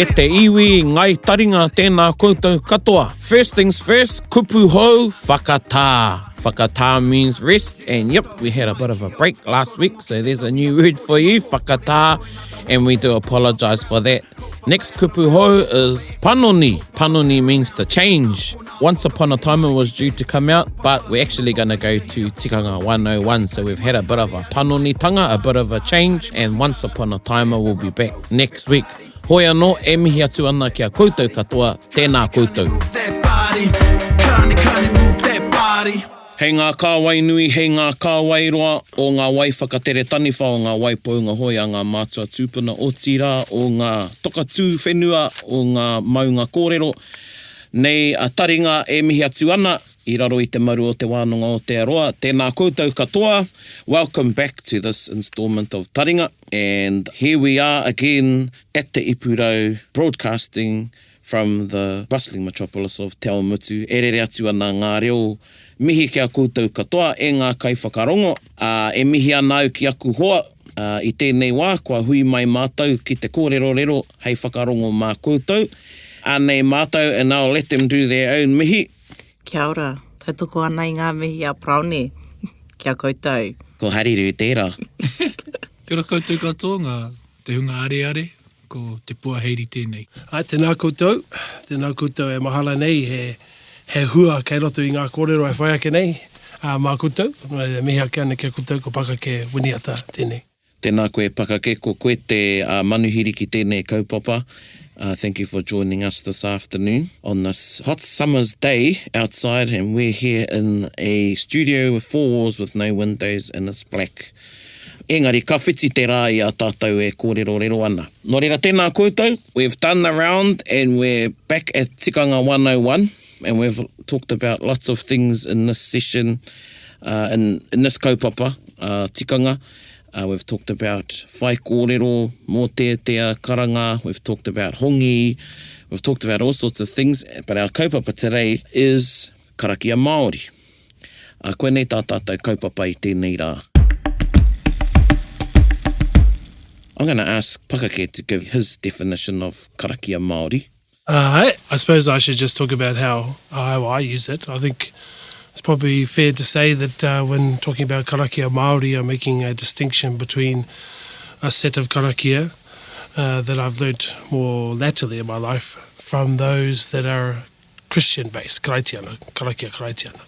E te iwi ngai taringa tēnā koutou katoa. First things first, kupu hou whakatā. Whakatā means rest, and yep, we had a bit of a break last week, so there's a new word for you, whakatā, and we do apologise for that. Next kupu hou is panoni. Panoni means to change. Once Upon a Time was due to come out, but we're actually going to go to Tikanga 101. So we've had a bit of a panoni tanga, a bit of a change, and Once Upon a Time will be back next week. Hoi anō, e mihi atu ana kia koutou katoa, tēnā koutou. Hei ngā kāwai nui, hei ngā kāwai roa o ngā wai whakatere taniwha, o ngā wai pounga hoi a ngā mātua tūpuna o tira, o ngā toka tū whenua, o ngā maunga kōrero. Nei a taringa e mihi atu ana, I raro I te maru o te wānanga o te aroa. Tēnā koutou katoa. Welcome back to this instalment of Taringa. And here we are again at Te Ipurau, broadcasting from the bustling metropolis of Te Awamutu. E rere atu ana ngā reo mihi kia koutou katoa e ngā kai whakarongo. E mihi ana au ki aku hoa. I tēnei wā, kua hui mai mātou ki te kōrero rero hei whakarongo mā koutou. Anei mātou, and I'll let them do their own mihi. Kia ora, tautoko ana I ngā mihi a praone. Kia koutou. Ko hariru tērā. Kia ora koutou katoa, ngā te hunga are, ko te puaheiri tēnei. Ai, tēnā koutou e mahala nei, he hua kei roto I ngā kōrero e whaiake nei, mā koutou. Mihi ake ana kia koutou ko pakake winiata tēnei. Tēnā koe pakake, ko koe te manuhiri ki tēnei kaupapa. Thank you for joining us this afternoon on this hot summer's day outside, and we're here in a studio with 4 walls with no windows and it's black. Engari, ka whiti te rā I a tātou e kōrero rero ana. Nō reira, tēnā koutou, we've done the round and we're back at Tikanga 101, and we've talked about lots of things in this session, in this kaupapa, Tikanga. We've talked about whai kōrero, mōteatea, karanga, we've talked about hongi, we've talked about all sorts of things, but our kaupapa today is Karakia Māori. Koe nei tā tātou kaupapa I tēnei rā. I'm going to ask Pakake to give his definition of Karakia Māori. I suppose I should just talk about how I use it. I think it's probably fair to say that when talking about karakia Māori, I'm making a distinction between a set of karakia that I've learnt more latterly in my life from those that are Christian-based, karakia karaitiana.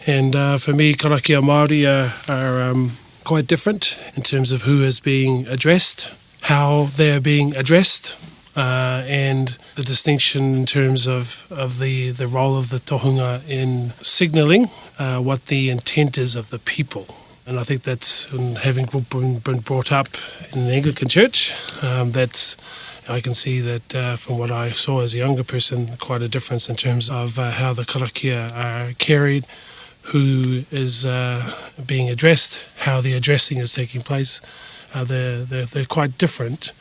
And for me, karakia Māori are quite different in terms of who is being addressed, how they are being addressed, and the distinction in terms of the role of the tohunga in signalling what the intent is of the people. And I think that's, having been brought up in an Anglican church, that's, I can see that from what I saw as a younger person, quite a difference in terms of how the karakia are carried, who is being addressed, how the addressing is taking place. They're quite different.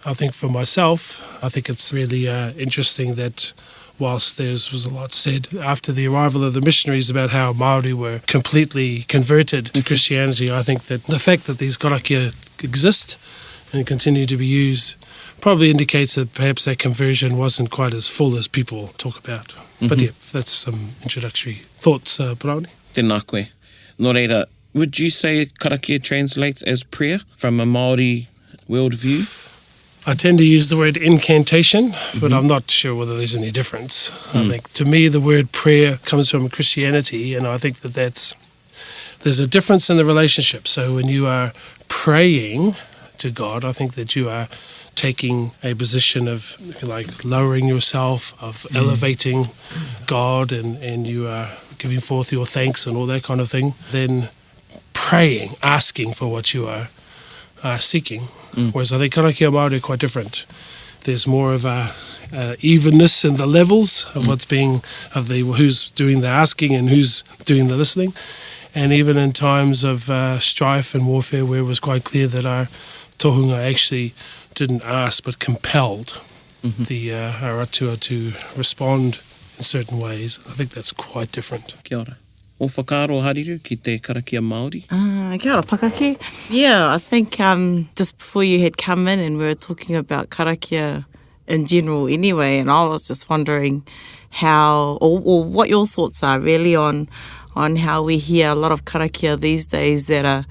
I think for myself, I think it's really interesting that whilst there was a lot said after the arrival of the missionaries about how Māori were completely converted to Christianity, I think that the fact that these karakia exist and continue to be used probably indicates that perhaps that conversion wasn't quite as full as people talk about. Mm-hmm. But yeah, that's some introductory thoughts, Praone. Tēnā koe. Nō reira, would you say karakia translates as prayer from a Māori worldview? I tend to use the word incantation, but I'm not sure whether there's any difference. I think to me the word prayer comes from Christianity, and I think that there's a difference in the relationship. So when you are praying to God, I think that you are taking a position of, if you like, lowering yourself, of elevating God, and you are giving forth your thanks and all that kind of thing. Then praying, asking for what you are seeking. Whereas I think karakia Māori are quite different. There's more of a evenness in the levels of what's being, of the who's doing the asking and who's doing the listening. And even in times of strife and warfare, where it was quite clear that our tohunga actually didn't ask but compelled the our atua to respond in certain ways, I think that's quite different. Kia ora. O whakaaro hariru ki te karakia Māori? Kia ora, Pakake. Yeah, I think just before you had come in and we were talking about karakia in general anyway. And I was just wondering how, or what your thoughts are really on how we hear a lot of karakia these days that are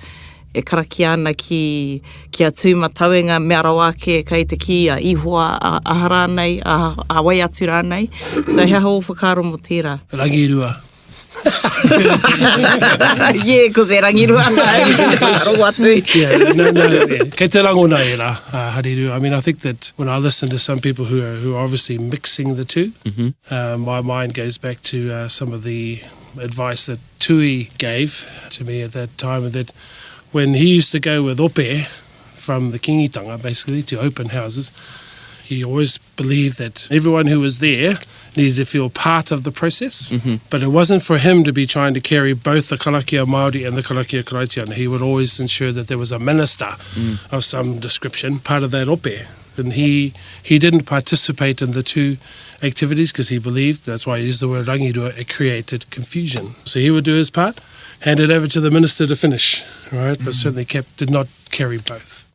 e karakia ana ki a tūmatauenga mea rawa kei te ki a ihua a ahara nei, a waiatu rānei. So hea ho whakaro mo tērā? Rangirua. Yeah, because e rangirua ana. No. Kei te rango nei la, hariru. I mean, I think that when I listen to some people who are obviously mixing the two, my mind goes back to some of the advice that Tui gave to me at that time, that when he used to go with ope from the kingitanga, basically, to open houses, he always believed that everyone who was there needed to feel part of the process. But it wasn't for him to be trying to carry both the karakia Māori and the karakia Karaitiana. He would always ensure that there was a minister of some description, part of that ope. And he didn't participate in the two activities because he believed, that's why he used the word rangirua, it created confusion. So he would do his part, hand it over to the minister to finish, right? But certainly did not carry both.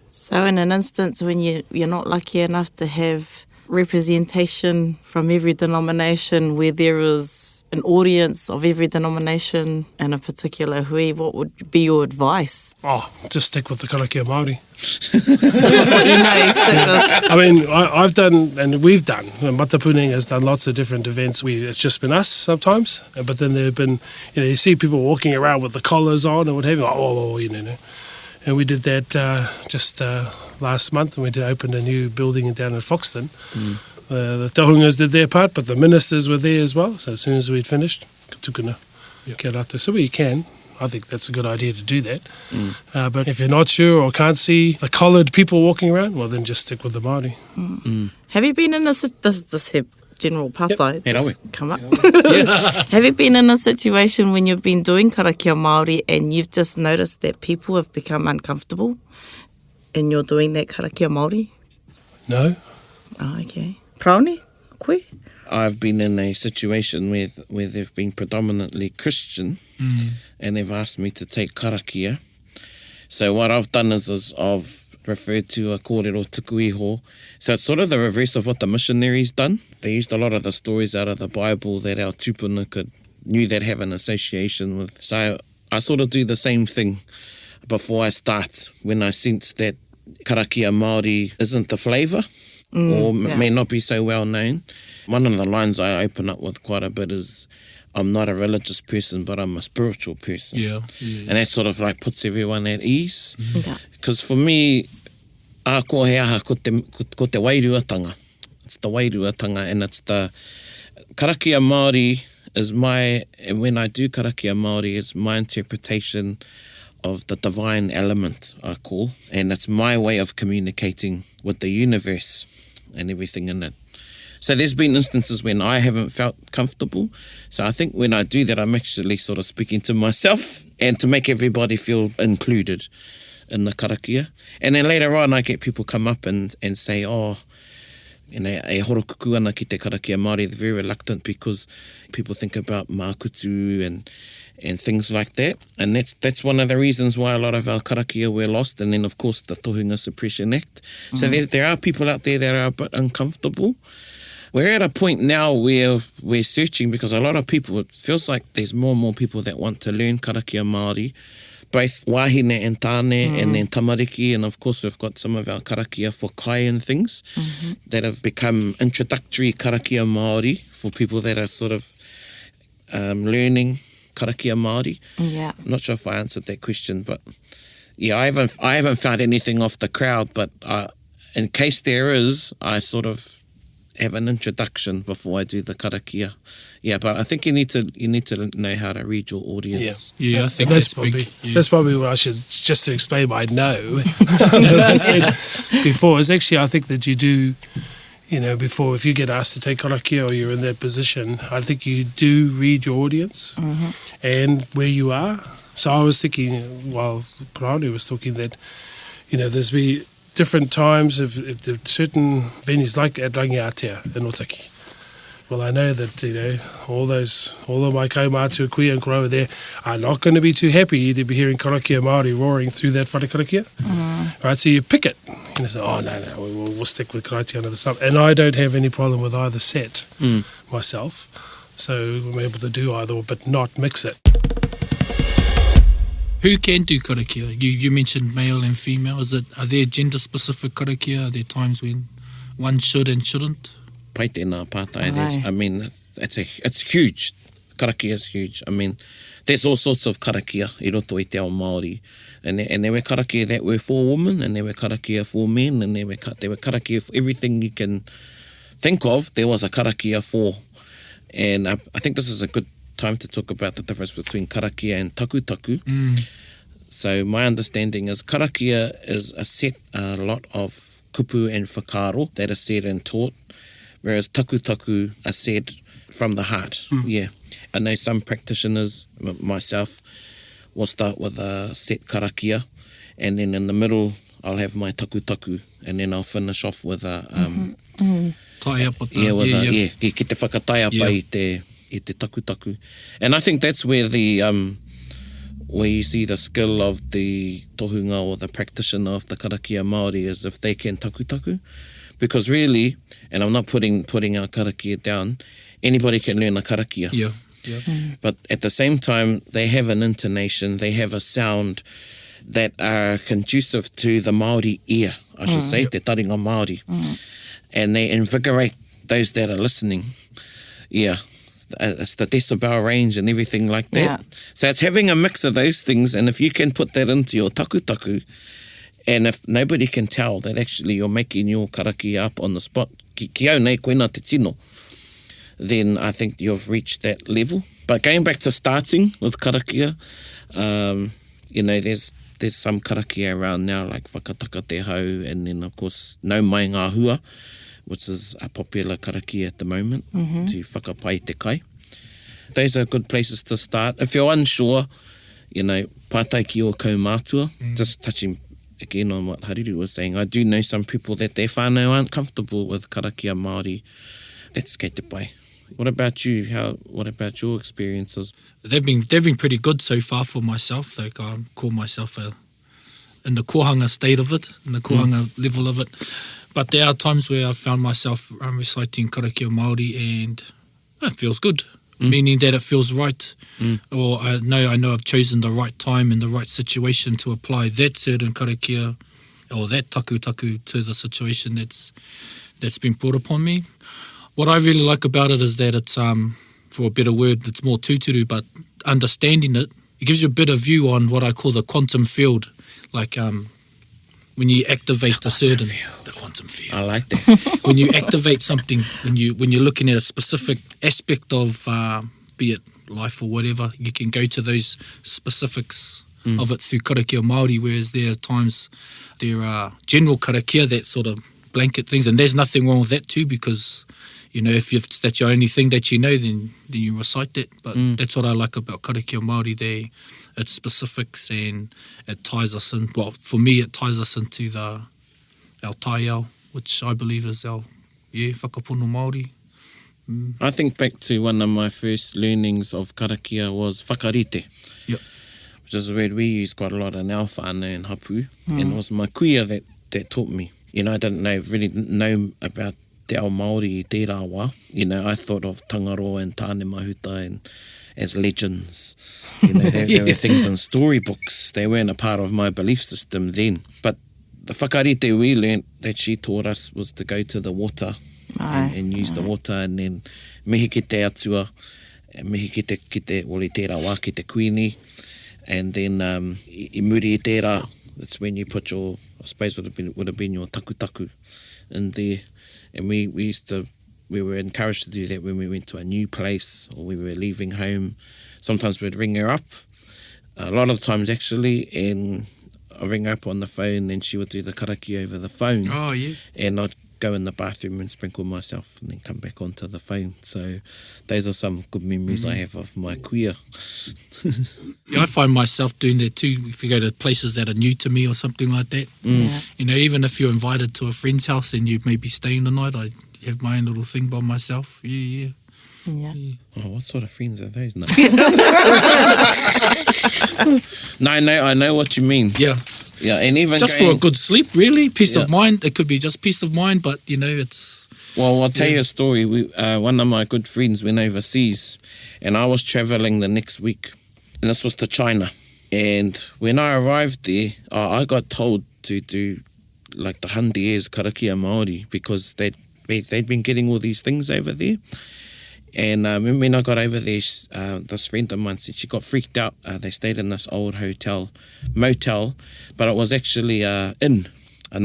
So in an instance when you're not lucky enough to have representation from every denomination, where there is an audience of every denomination in a particular hui, what would be your advice? Oh, just stick with the karakia Māori. I I mean, I've done, and we've done, Matapuning has done lots of different events. It's just been us sometimes, but then there have been, you see people walking around with the collars on and what have you, And we did that just last month, and we opened a new building down in Foxton. The tahungas did their part, but the ministers were there as well. So as soon as we'd finished, tukuna, kia rata. So we can. I think that's a good idea to do that. But if you're not sure or can't see the collared people walking around, well, then just stick with the Māori. Have you been in this is just general pātai, come up. Yeah. Have you been in a situation when you've been doing karakia Māori and you've just noticed that people have become uncomfortable and you're doing that karakia Māori? No. Oh, okay. Praone, koe? I've been in a situation where they've been predominantly Christian and they've asked me to take karakia. So what I've done is I've referred to a kōrero tuku iho. So it's sort of the reverse of what the missionaries done. They used a lot of the stories out of the Bible that our tupuna knew that have an association with. So I sort of do the same thing before I start, when I sense that karakia Māori isn't the flavour or may not be so well known. One of the lines I open up with quite a bit is, I'm not a religious person, but I'm a spiritual person. Yeah. And that sort of like puts everyone at ease. Because for me, a ko he aha ko te wairuatanga. It's the wairuatanga, and it's the karakia Māori is and when I do karakia Māori, it's my interpretation of the divine element, I call, and it's my way of communicating with the universe and everything in it. So there's been instances when I haven't felt comfortable. So I think when I do that, I'm actually sort of speaking to myself and to make everybody feel included in the karakia. And then later on, I get people come up and say, e horokuku ana ki te karakia Māori. They're very reluctant because people think about mākutu and things like that. And that's one of the reasons why a lot of our karakia were lost. And then, of course, the Tohunga Suppression Act. So there are people out there that are a bit uncomfortable. We're at a point now where we're searching, because a lot of people, it feels like there's more and more people that want to learn karakia Māori, both wahine and tāne and then tamariki, and of course we've got some of our karakia for kai and things that have become introductory karakia Māori for people that are sort of learning karakia Māori. Yeah. I'm not sure if I answered that question, but yeah, I haven't found anything off the crowd, but in case there is, I sort of have an introduction before I do the karakia. Yeah, but I think you need to know how to read your audience. Yeah, I think that's big. probably that's probably what I should, just to explain my no. That I said before is actually, I think that you do, before, if you get asked to take karakia or you're in that position, I think you do read your audience and where you are. So I was thinking, while Parani was talking, that there's be different times of certain venues, like at Rangiatea in Otaki. Well, I know that, all of my kaumātua kuia and koroa there are not going to be too happy to be hearing karakia Māori roaring through that wharakarakia. Right, so you pick it. And they say, oh, no, we'll stick with Karakia this time. And I don't have any problem with either set myself. So I'm able to do either, but not mix it. Who can do karakia? You mentioned male and female. Are there gender-specific karakia? Are there times when one should and shouldn't? Pai tēnā pātai. I mean, it's huge. Karakia is huge. I mean, there's all sorts of karakia I roto i te ao Māori. And there were karakia that were for women, and there were karakia for men, and there were karakia for everything you can think of. There was a karakia for. And I think this is a good time to talk about the difference between karakia and takutaku. So my understanding is karakia is a lot of kupu and whakaaro that are said and taught, whereas takutaku are said from the heart. Yeah, I know some practitioners, myself, will start with a set karakia, and then in the middle I'll have my takutaku, and then I'll finish off with a Tai apata. Ki te whakatai apa i te takutaku. And I think that's where where you see the skill of the tohunga or the practitioner of the karakia Māori is if they can takutaku. Because really, and I'm not putting our karakia down, anybody can learn a karakia. But at the same time, they have an intonation, they have a sound that are conducive to the Māori ear, I should say, te taringa Māori. And they invigorate those that are listening. It's the decibel range and everything like that. So it's having a mix of those things, and if you can put that into your takutaku, and if nobody can tell that actually you're making your karakia up on the spot, ki au nei koina te tino, then I think you've reached that level. But going back to starting with karakia, there's some karakia around now like Whakataka Te Hau, and then of course Nau Mai Ngā Hua, which is a popular karakia at the moment, to whakapai te kai. Those are good places to start. If you're unsure, pātai ki o kaumātua, just touching again on what Hariru was saying, I do know some people that their whānau aren't comfortable with karakia Māori. That's kei te pai. What about you? What about your experiences? They've been pretty good so far for myself. Like I call myself in the kohanga state of it, in the kohanga level of it. But there are times where I've found myself reciting karakia Māori and it feels good, meaning that it feels right. Or I know I've chosen the right time and the right situation to apply that certain karakia or that takutaku to the situation that's been brought upon me. What I really like about it is that it's, for a better word, it's more tūturu, but understanding it gives you a better view on what I call the quantum field. Like when you activate the quantum field. I like that. When you activate something, when you're looking at a specific aspect of, be it life or whatever, you can go to those specifics of it through karakia Māori, whereas there are general karakia that sort of blanket things, and there's nothing wrong with that too, because if that's your only thing that you know, then you recite that. But that's what I like about karakia Māori. It's specifics, and it ties us in. Well, for me, it ties us into our taiao, which I believe is our whakapono Māori. I think back to one of my first learnings of karakia was whakarite, which is a word we use quite a lot in our whānau and hapu, and it was my kuia that taught me. I didn't really know about te ao Māori i tērā wā. I thought of Tangaroa and Tāne Mahuta and as legends. There were things in storybooks. They weren't a part of my belief system then. But the whakarite we learnt that she taught us was to go to the water and use the water, and then mihi ki te atua, mihi ki te woli tērā wā ki te kuini, and then I muri i tērā, that's when you put your, I suppose would have been your takutaku in there. And we were encouraged to do that when we went to a new place or we were leaving home. Sometimes we'd ring her up, a lot of times actually, and I'd ring her up on the phone and she would do the karakia over the phone. Oh, yeah. And I'd go in the bathroom and sprinkle myself and then come back onto the phone. So those are some good memories I have of my kuia. I find myself doing that too. If you go to places that are new to me or something like that, even if you're invited to a friend's house and you may be staying the night, I have my own little thing by myself. Yeah. Oh, what sort of friends are those? No, I know what you mean. Yeah. Yeah, and even just for a good sleep, really. Peace of mind. It could be just peace of mind, but, you know, it's... Well, I'll tell you a story. One of my good friends went overseas, and I was travelling the next week, and this was to China. And when I arrived there, I got told to do like the Handiers Karakia Māori, because they'd been getting all these things over there. And when I got over there, this friend of mine said she got freaked out. They stayed in this old motel, but it was actually an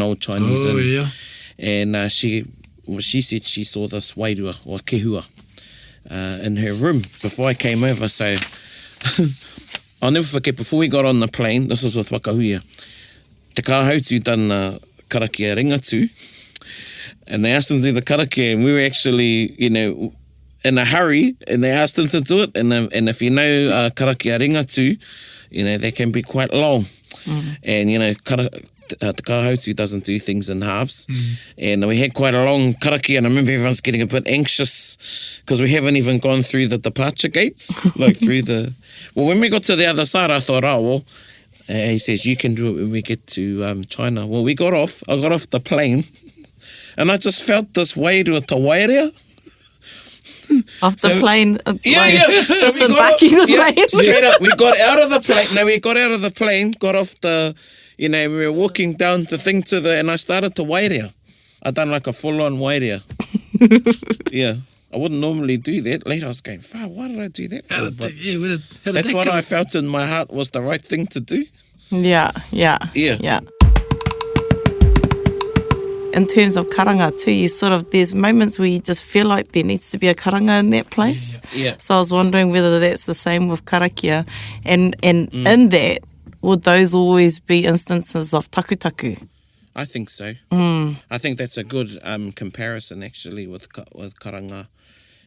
old Chinese inn. Yeah. And she said she saw this wairua or kehua in her room before I came over. So I'll never forget, before we got on the plane, this was with Whakahuia, Te Kahautu done Karakia ringatu, and they asked him to do the Karakia, and we were actually, you know, in a hurry, and they asked him to do it, and if you know Karakia ringatu, you know, they can be quite long. And, you know, Te Kahautu doesn't do things in halves. And we had quite a long karakia, and I remember everyone's getting a bit anxious because we haven't even gone through the departure gates, like through the... Well, when we got to the other side, I thought, oh, well, he says, you can do it when we get to China. Well, I got off the plane, and I just felt this wairua te wairea. Off the plane. Yeah. Just embarking the plane. Straight up. We got out of the plane, got off the, you know, we were walking down the thing and I started to wairea. I done like a full-on wairea. Yeah. I wouldn't normally do that. Later I was going, why did I do that for? But that's what I felt in my heart was the right thing to do. Yeah. In terms of karanga too, you there's moments where you just feel like there needs to be a karanga in that place. Yeah. So I was wondering whether that's the same with karakia. And in that, would those always be instances of taku? I think so. I think that's a good comparison actually with karanga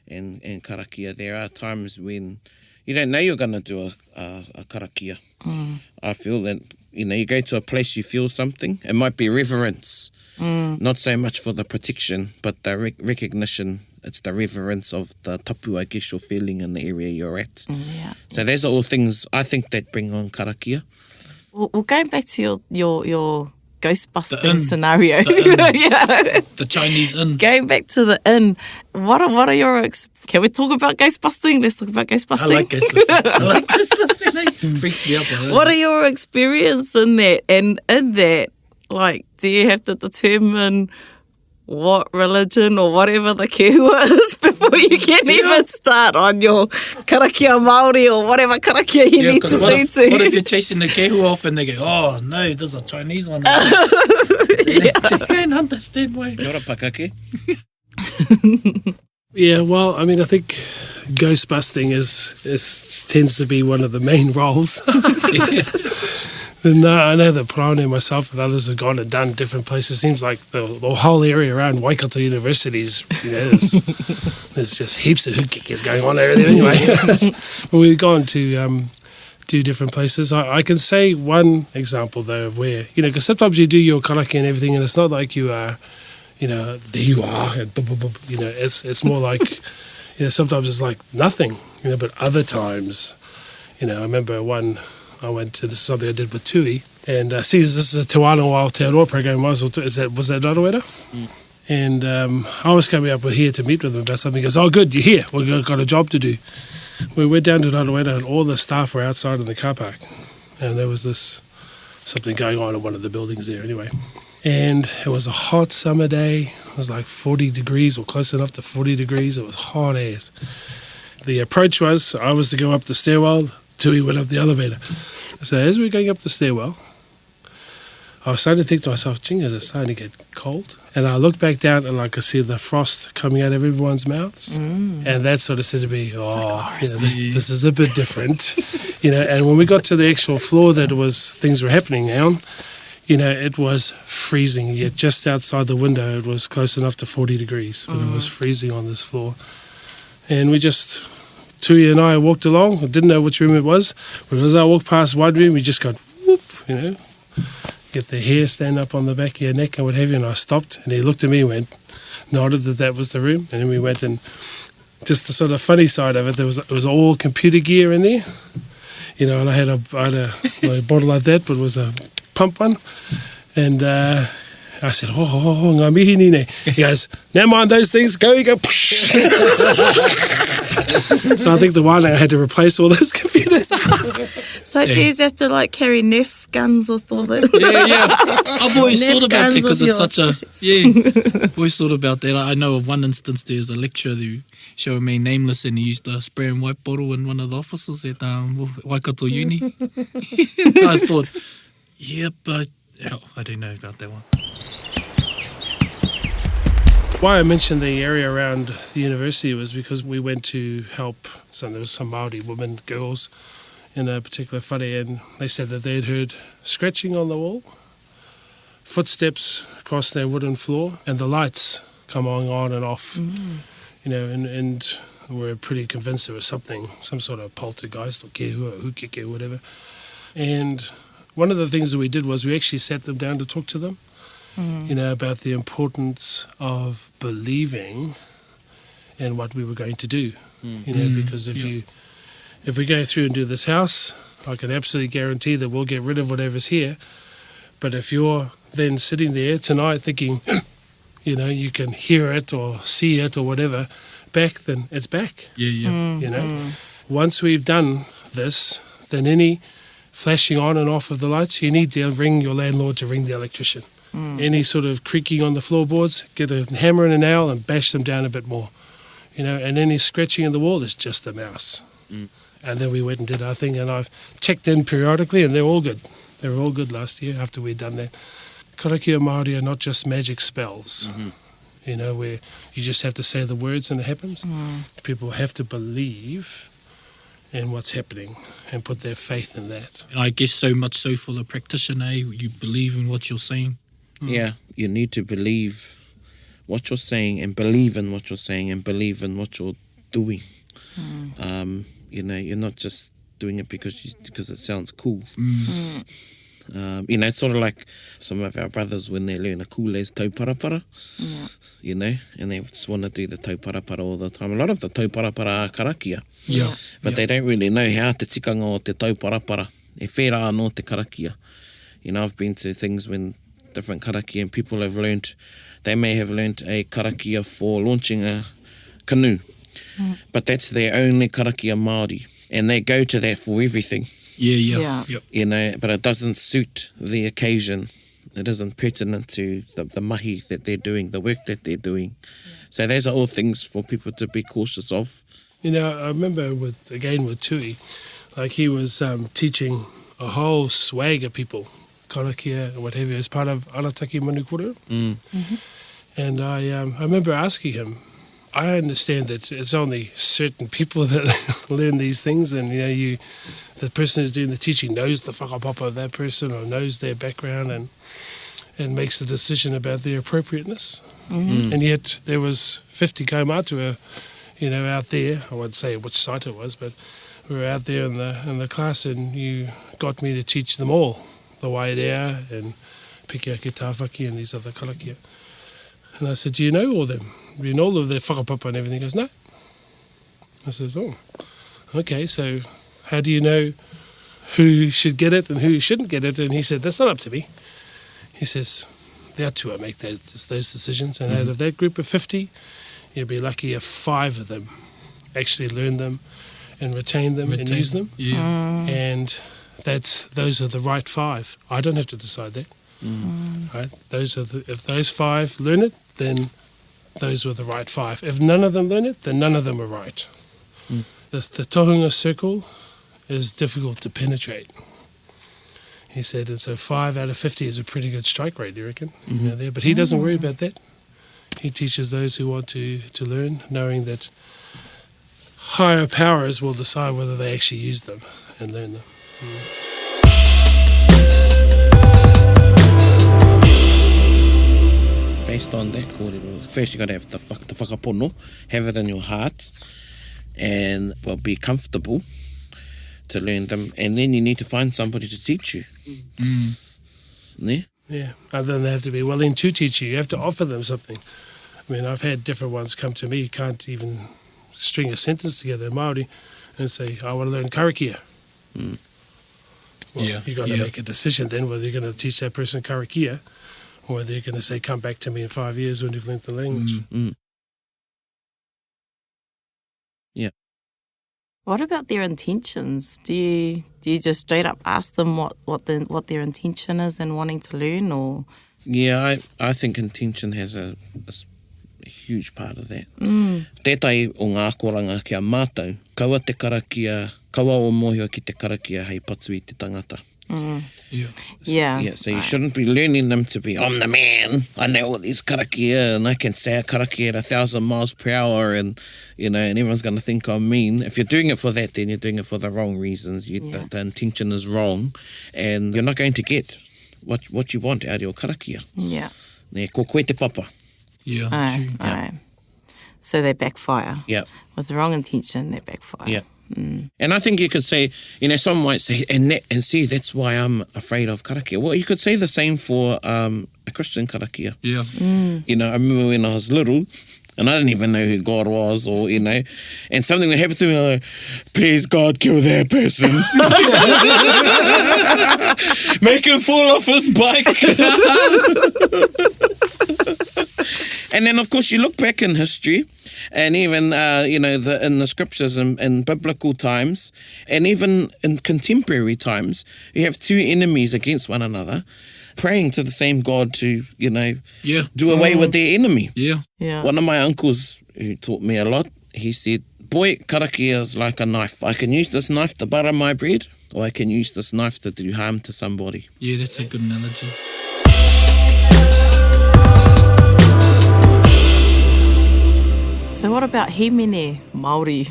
and karakia. There are times when you don't know you're going to do a karakia. I feel that, you know, you go to a place, you feel something. It might be reverence. Not so much for the protection, but the recognition. It's the reverence of the tapu, I guess, you're feeling in the area you're at. Yeah. So those are all things I think that bring on karakia. Well, going back to your Ghostbusting scenario. The Chinese inn. Going back to the inn, what are your... Can we talk about ghostbusting? Let's talk about ghostbusting. I like ghostbusting. It freaks me out. What are your experience in that? And in that, like, do you have to determine what religion or whatever the kehua is before you can even start on your karakia Māori or whatever karakia you need to do? What if you're chasing the kehua off and they go, oh no, there's a Chinese one. They can't understand why. Kia ora, Pakake. Yeah, well, I mean, I think ghostbusting tends to be one of the main roles. And I know that Praone, myself and others have gone and done different places. Seems like the whole area around Waikato University is, you know, there's just heaps of hukikis going on over there anyway. But we've gone to do different places. I can say one example, though, of where, you know, because sometimes you do your karakia and everything, and it's not like you are, you know, there you are, and you know, it's more like, you know, sometimes it's like nothing, you know, but other times, you know, I remember one... I went to, this is something I did with Tui, and this is a Te Wānanga Aotearoa program. Was that Raraweira? And I was coming up here to meet with him about something. He goes, oh good, you're here, we've got a job to do. We went down to Raraweira and all the staff were outside in the car park, and there was something going on in one of the buildings there anyway. And it was a hot summer day. It was like 40 degrees or close enough to 40 degrees. It was hot as. The approach was, I was to go up the stairwell, Tui went up the elevator. So as we were going up the stairwell, I was starting to think to myself, is it starting to get cold? And I looked back down and I could see the frost coming out of everyone's mouths. And that sort of said to me, you know, this is a bit different. You know, and when we got to the actual floor that things were happening on, you know, it was freezing. Yet just outside the window, it was close enough to 40 degrees, but it was freezing on this floor. And we just... Tui and I walked along. I didn't know which room it was. But as I walked past one room, we just got whoop, you know, get the hair stand up on the back of your neck and what have you. And I stopped and he looked at me and nodded that was the room. And then we went and just the sort of funny side of it, it was all computer gear in there. You know, and I had a bottle like that, but it was a pump one. And I said, ngā mihi ni nei. He goes, never mind those things, go, you go. So I think the wānanga had to replace all those computers. So do you have to like carry Nerf guns with all that? Yeah. I've always Nerf thought about that guns because with it's your such a... species. Yeah, I've always thought about that. I know of one instance, there's a lecturer who showed me nameless and he used a spray and wipe bottle in one of the offices at Waikato Uni. I thought, yeah, but I don't know about that one. Why I mentioned the area around the university was because we went to help there was some Māori women, girls in a particular whare, and they said that they'd heard scratching on the wall, footsteps across their wooden floor, and the lights come on and off. You know, and we're pretty convinced there was something, some sort of poltergeist or kehua or hukeke or whatever. And one of the things that we did was we actually sat them down to talk to them. You know, about the importance of believing in what we were going to do. You know, because if we go through and do this house, I can absolutely guarantee that we'll get rid of whatever's here. But if you're then sitting there tonight thinking, you know, you can hear it or see it or whatever back, then it's back. You know, once we've done this, then any flashing on and off of the lights, you need to ring your landlord to ring the electrician. Any sort of creaking on the floorboards, get a hammer and a nail and bash them down a bit more. You know, and any scratching in the wall is just the mouse. And then we went and did our thing, and I've checked in periodically, and they're all good. They were all good last year after we'd done that. Karakia Māori are not just magic spells, you know, where you just have to say the words and it happens. People have to believe in what's happening and put their faith in that. And I guess so much so for the practitioner, you believe in what you're saying. Yeah, you need to believe what you're saying and believe in what you're saying and believe in what you're doing. You know, you're not just doing it because it sounds cool. You know, it's sort of like some of our brothers when they learn a cool as tauparapara, you know, and they just want to do the tauparapara all the time. A lot of the tauparapara are karakia, but they don't really know how te tikanga o te tauparapara. E whera anō te karakia. You know, I've been to things when different karakia and people have learned, they may have learned a karakia for launching a canoe, but that's their only karakia Māori, and they go to that for everything. Yep. You know, but it doesn't suit the occasion. It isn't pertinent to the mahi that they're doing, the work that they're doing. So those are all things for people to be cautious of. You know, I remember with Tui, like he was teaching a whole swag of people, karakia and what have you, as part of Arataki Manukuru. And I remember asking him, I understand that it's only certain people that learn these things, and you know, the person who's doing the teaching knows the whakapapa of that person or knows their background and makes a decision about their appropriateness. And yet there was 50 kaumātua, you know, out there. I won't say which site it was, but we were out there in the class, and you got me to teach them all, the waiata and Pikia ki Tāwhaki and these other karakia. And I said, do you know all of them? Do you know all of their whakapapa and everything? He goes, no. I says, oh, okay, so how do you know who should get it and who shouldn't get it? And he said, that's not up to me. He says, the atua make those decisions, and out of that group of 50, you'll be lucky if 5 of them actually learn them and retain them and use them. And those are the right 5. I don't have to decide that. Right? If those 5 learn it, then those were the right 5. If none of them learn it, then none of them are right. The tohunga circle is difficult to penetrate, he said, and so 5 out of 50 is a pretty good strike rate, you reckon? You know, there. But he doesn't worry about that. He teaches those who want to learn, knowing that higher powers will decide whether they actually use them and learn them. Based on that, first you got to have the whakapono, have it in your heart, and be comfortable to learn them, and then you need to find somebody to teach you. Yeah, and then they have to be willing to teach you. You have to offer them something. I mean, I've had different ones come to me, can't even string a sentence together in Māori, and say, I want to learn karakia. Well, Yeah, you've got to yeah. make a decision then whether you're going to teach that person Karakia or whether you're going to say, come back to me in 5 years when you've learnt the language. What about their intentions? Do you just straight up ask them what their intention is and wanting to learn, or? Yeah, I think intention has a huge part of that. Tētai o ngā koranga kia mātou, kaua te karakia, kaua o mōhio ki te karakia hei patu i te tangata. Yeah. So you shouldn't be learning them to be, I'm the man, I know all these karakia and I can say a karakia at 1,000 miles per hour and, and everyone's going to think I'm mean. If you're doing it for that, then you're doing it for the wrong reasons. The intention is wrong and you're not going to get what you want out of your karakia. Yeah. Ko koe te papa. Yeah, true. Aye. So they backfire. Yeah. With the wrong intention, they backfire. Yeah. And I think you could say, some might say, and see, that's why I'm afraid of karakia. Well, you could say the same for a Christian karakia. Yeah. I remember when I was little, and I didn't even know who God was, or, and something would happen to me, I'm like, please, God, kill that person. Make him fall off his bike. And then, of course, you look back in history, and even, in the scriptures in biblical times, and even in contemporary times, you have two enemies against one another, praying to the same God to, do away with their enemy. Yeah. One of my uncles who taught me a lot, he said, boy, karakia is like a knife. I can use this knife to butter my bread, or I can use this knife to do harm to somebody. Yeah, that's a good analogy. So what about himene Māori?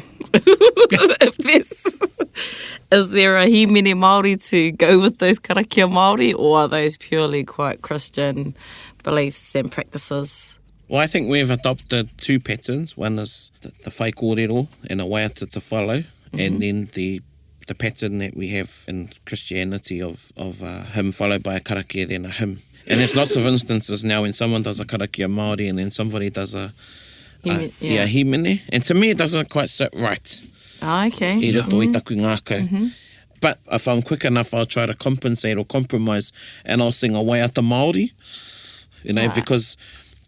Is there a himene Māori to go with those karakia Māori, or are those purely quite Christian beliefs and practices? Well, I think we've adopted two patterns. One is the whai kōrero and a waiata to follow, and then the pattern that we have in Christianity of hymn followed by a karakia, then a hymn. And there's lots of instances now when someone does a karakia Māori and then somebody does a himene. And to me, it doesn't quite sit right. Okay. I roto i taku ngākau. But if I'm quick enough, I'll try to compensate or compromise and I'll sing a waiata Māori. Because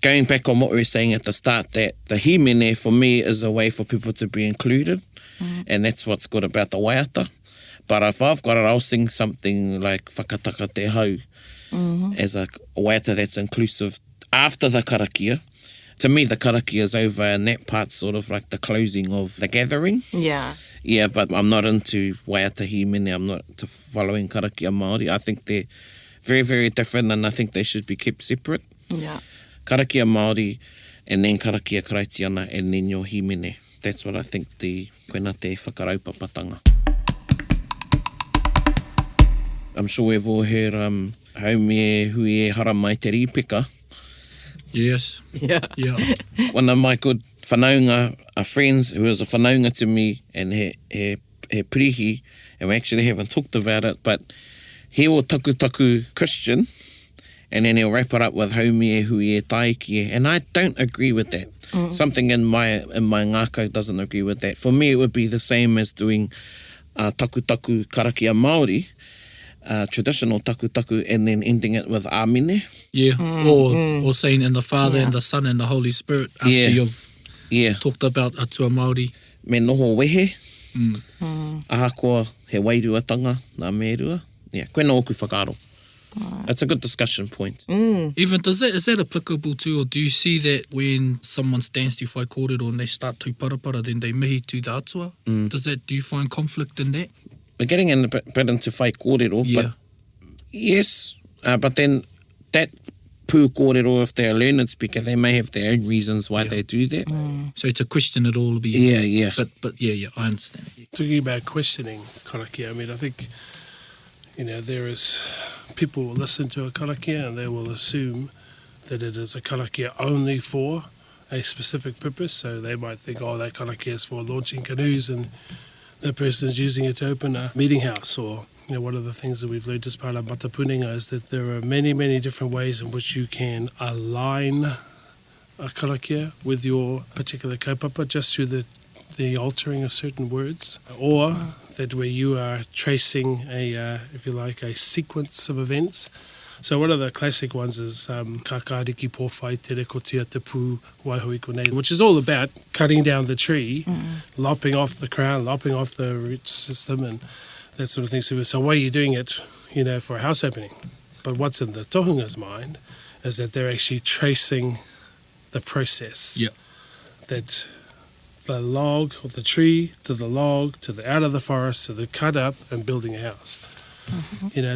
going back on what we were saying at the start, that the himene for me is a way for people to be included. And that's what's good about the waiata. But if I've got it, I'll sing something like Whakataka Te Hau as a waiata that's inclusive after the karakia. To me, the karakia is over, and that part's sort of like the closing of the gathering. Yeah. Yeah, but I'm not into waiata himene. I'm not to following karakia Māori. I think they're very, very different, and I think they should be kept separate. Yeah. Karakia Māori, and then karakia karaitiana, and then your himene. That's what I think the koina te whakaraupapatanga. I'm sure we've all heard haumie hui hara mai te rīpeka. Yes. Yeah. One of my good whanaunga friends who is a whanaunga to me, and he pirihi, and we actually haven't talked about it, but he will taku Christian, and then he'll wrap it up with haumie hui taiki, and I don't agree with that. Something in my ngākau doesn't agree with that. For me, it would be the same as doing taku karakia Māori, traditional taku, and then ending it with āmine. Yeah, or saying in the Father and the Son and the Holy Spirit after you've talked about atua Māori. Me noho wehe, ahakoa he wairuatanga nā mērua. Yeah, koe no oku whakaaro. It's a good discussion point. Even is that applicable to, or do you see that when someone stands to whai kōrero and they start to parapara, then they mihi to the atua? Do you find conflict in that? We're getting in a bit into whai kōrero, but yes, but then that pū kōrero, if they're a learned speaker, they may have their own reasons why they do that. So to question it all will be... Yeah. But I understand. Talking about questioning karakia, I think, there is... people will listen to a karakia and they will assume that it is a karakia only for a specific purpose. So they might think, that karakia is for launching canoes and the person is using it to open a meeting house. Or, one of the things that we've learned as part of matapuninga is that there are many, many different ways in which you can align a karakia with your particular kaupapa just through the altering of certain words. Or that where you are tracing if you like, a sequence of events. So one of the classic ones is Kakariki Pōwhai Te Reko Tia Te Pū Waihui Konei, which is all about cutting down the tree, lopping off the crown, lopping off the root system and that sort of thing. So why are you doing it, for a house opening? But what's in the tohunga's mind is that they're actually tracing the process. Yeah. That the log or the tree to the log to the out of the forest to the cut up and building a house.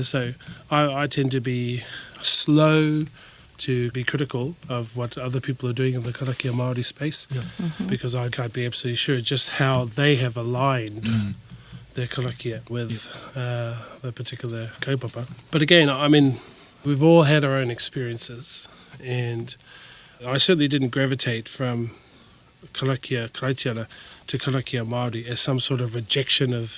So I tend to be slow to be critical of what other people are doing in the Karakia Māori space because I can't be absolutely sure just how they have aligned their karakia with the particular kaupapa. But again, I mean, we've all had our own experiences, and I certainly didn't gravitate from karakia Karaitiana to karakia Māori as some sort of rejection of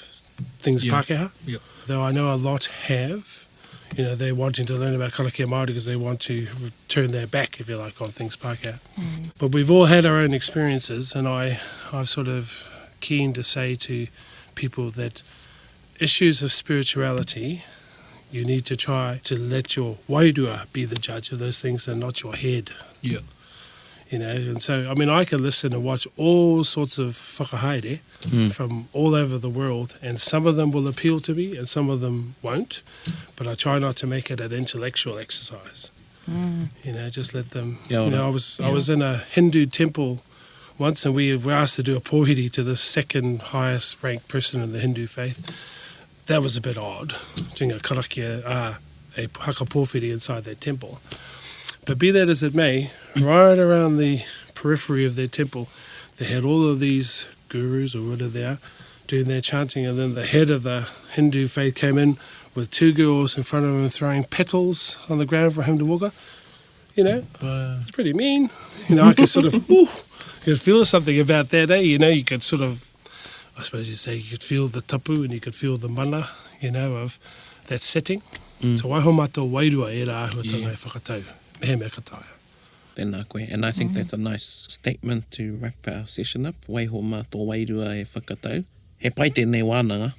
things Pākehā. Yeah. Though I know a lot have. They're wanting to learn about karakia Māori because they want to turn their back, if you like, on things Pākehā. But we've all had our own experiences, and I'm sort of keen to say to people that issues of spirituality, you need to try to let your wairua be the judge of those things and not your head. Yeah. And so, I mean, I can listen and watch all sorts of whakahaere from all over the world, and some of them will appeal to me and some of them won't, but I try not to make it an intellectual exercise. Just let them... I was in a Hindu temple once, and we were asked to do a pōhiri to the second highest ranked person in the Hindu faith. That was a bit odd, doing a karakia, a haka pōwhiri inside their temple. But be that as it may, right around the periphery of their temple, they had all of these gurus, or whatever they are, doing their chanting, and then the head of the Hindu faith came in with two girls in front of him throwing petals on the ground for him to walk on. It's pretty mean. I could sort of, you could feel something about that, you could sort of, I suppose you'd say, you could feel the tapu and you could feel the mana, of that setting. So waiho mātou wairua e rā ahuatanga e whakatau. Mehe mea kataia. Tēnā koe. And I think that's a nice statement to wrap our session up. Waiho mātou wairua e whakatau. He pai tēnei wānanga.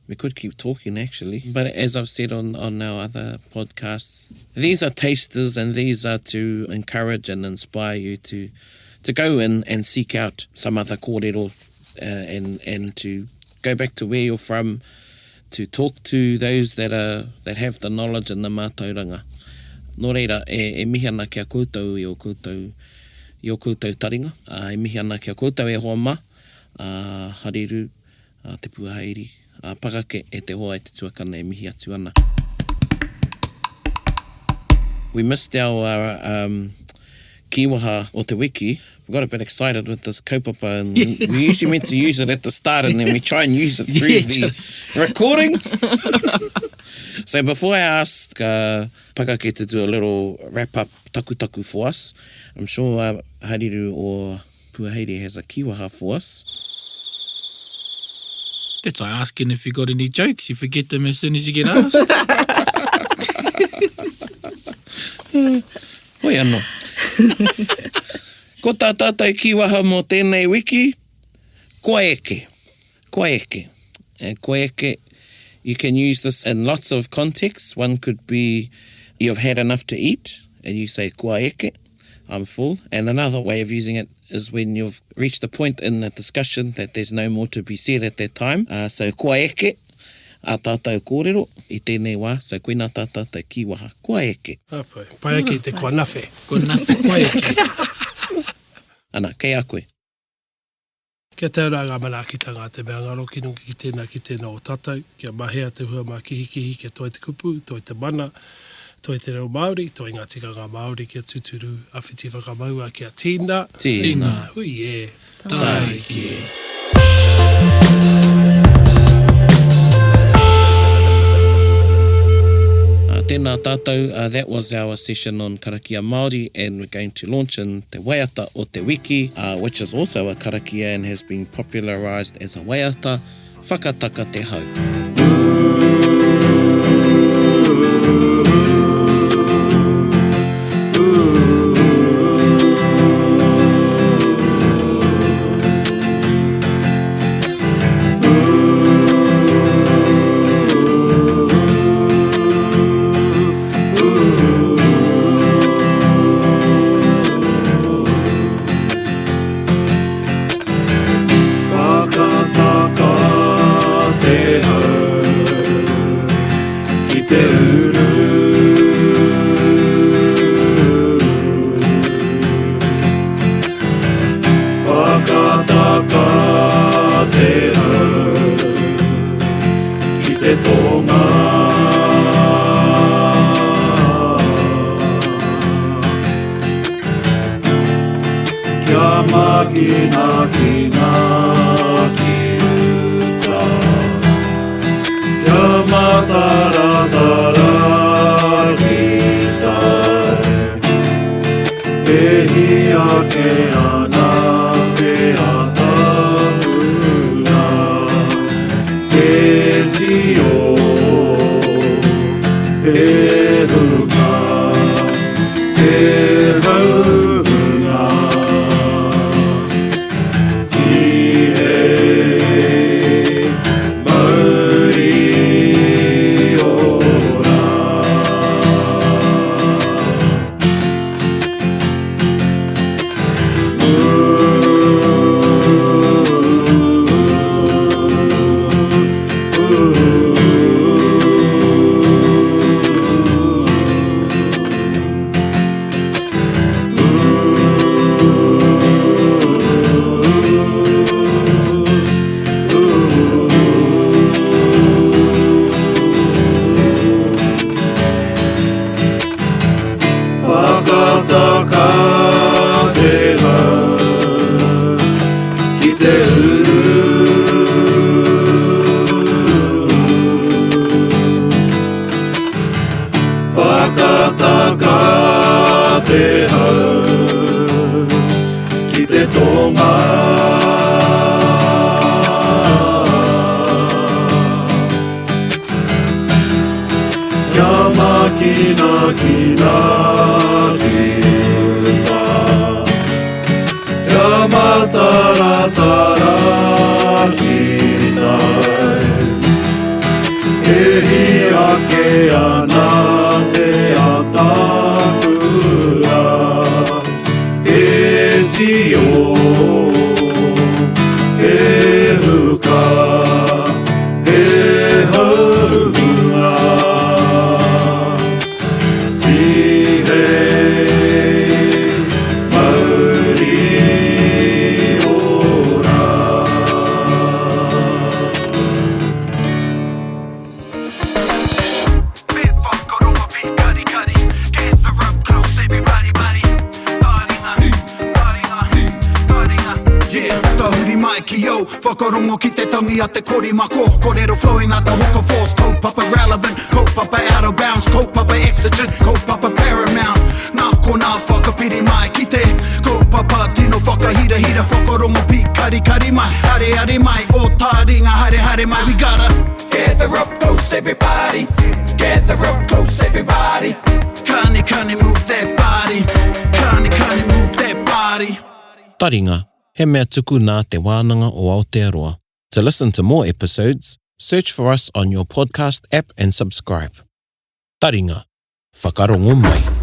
We could keep talking, actually. But as I've said on our other podcasts, these are tasters, and these are to encourage and inspire you to go in and seek out some other kōrero and to go back to where you're from, to talk to those that have the knowledge and the mātauranga. Nō reira, e mihi ana kia koutou i o koutou taringa. E mihi ana kia koutou e hoa ma, hariru, te puahairi, pakake e te hoa e te tuakana e mihi atu ana. We missed our kiwaha o te wiki. We got a bit excited with this kaupapa, and we usually meant to use it at the start, and then we try and use it through the recording. So before I ask Pakake to do a little wrap-up taku for us, I'm sure Hariru or Puaheiri has a kiwaha for us. That's like asking if you got any jokes. You forget them as soon as you get asked. Hoi anō. Ko tā tātou kiwaha mō tēnei wiki, koe eke. And koe eke, you can use this in lots of contexts. One could be you've had enough to eat and you say koe eke, I'm full. And another way of using it is when you've reached a point in the discussion that there's no more to be said at that time. So koe eke, a tātou kōrero, i tēnei wā, so koina tā tātou kiwaha, koe eke. Pai eke te koa nawhe. Koe eke. Ana, kei a koe. Kia taura ngā manakitanga te mea ngaro ki nungi ki tēnā o tātou, kia mahea te hua mā kihikihi, kia toi te kupu, toi te mana, toi te reo Māori, toi ngā tikanga Māori, kia tuturu awhiti whakamaua, kia tīna. Tīna. Hui e. Taiki. Tēnā tātou, that was our session on Karakia Māori, and we're going to launch in te waiata o te wiki, which is also a karakia and has been popularised as a waiata, Whakataka Te Hau. kina kina ki uta. Kia mataratara ki tai. E hia ke ana te atahuna. E tio, e huka, e hauhunga. Tihe mauri ora. Whakataka te hau ki te uru. Whakataka te hau ki te tonga. Kia makina kina ki uta. Kia mataratara ki tai. E hia ke ana te atahuna. E tio, e huka, e hauhunga. Tihe mauri ora. Bit whakaronga pi kari kari. Gather up close everybody buddy. Taringa, taringa, taringa. Yeah, tahuri mai ki yo. Whakarongo ki te tangi a te korimako. Korero flowing out the hook force. Kaupapa relevant, kaupapa out of bounds. Kaupapa exigent, kaupapa paramount. Nā kona whakapiri mai ki te kaupapa tino whakahira hira. Whakarongo pi kari kari mai. Hare hare mai, o Taringa hare hare mai. We gotta gather up close everybody. Gather up close everybody. Kani kani move that body. Kani kani move that body. Taringa, he mea tuku nā te wānanga o Aotearoa. To listen to more episodes, search for us on your podcast app and subscribe. Taringa, whakarongo mai.